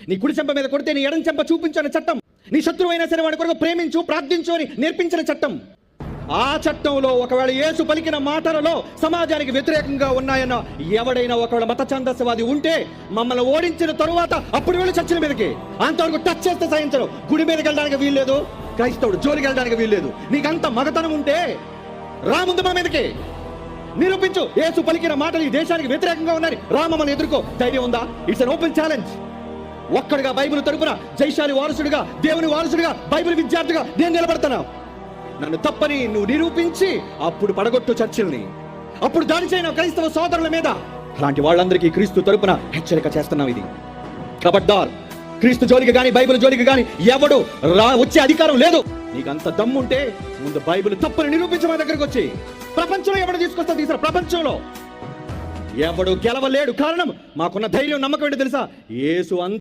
నీ కుడి చెంప మీద కొడితే నీ ఎడం చెంప చూపించు అనే చట్టం, నీ శత్రువు అయినా సరే వాడి కొరకు ప్రేమించు, ప్రార్థించు అని నేర్పించిన చట్టం. ఆ చట్టంలో ఒకవేళ యేసు పలికిన మాటలలో సమాజానికి వ్యతిరేకంగా ఉన్నాయన్న ఎవడైనా ఒకవేళ మత ఛందస్సవాది ఉంటే మమ్మల్ని ఓడించిన తరువాత అప్పుడు వెళ్ళి చర్చిల మీదకి, అంతవరకు టచ్ చేస్తే సహించరు. గుడి మీదకి వెళ్ళడానికి వీల్లేదు, క్రైస్తవుడు జోలికి వెళ్ళడానికి వీల్లేదు. నీకంత మగతనం ఉంటే రా ముందు మా మీదకి నిరూపించు. యేసు పలికిన మాటలు ఈ దేశానికి వ్యతిరేకంగా ఉన్నాయి, రా మమ్మల్ని ఎదుర్కో. ధైర్యం ఉందా? It's an open challenge. ఒక్కడుగా బైబిల్ తరపున జైశాలి వారసుడిగా, దేవుని వారసుడిగా, బైబిల్ విద్యార్థిగా నేను నిలబడతాను. నన్ను తప్పని నువ్వు నిరూపించి అప్పుడు పడగొట్టు చర్చిల్ని, అప్పుడు దాడి చేయను క్రైస్తవ సోదరుల మీద. అలాంటి వాళ్ళందరికీ క్రీస్తు తరపున హెచ్చరిక చేస్తున్నాం. ఇది ఖబర్దార్, క్రీస్తు జోలికి గాని బైబిల్ జోలికి గాని ఎవడు వచ్చే అధికారం లేదు. నీకంత దమ్ముంటే ముందు బైబిల్ తప్పని నిరూపించి మా దగ్గరకు వచ్చి. ప్రపంచంలో ఎవడు తీసుకొస్తా ప్రపంచంలో ఎవడు గెలవలేడు. కారణం మాకున్న ధైర్యం, నమ్మకం ఏంటో తెలుసా? యేసు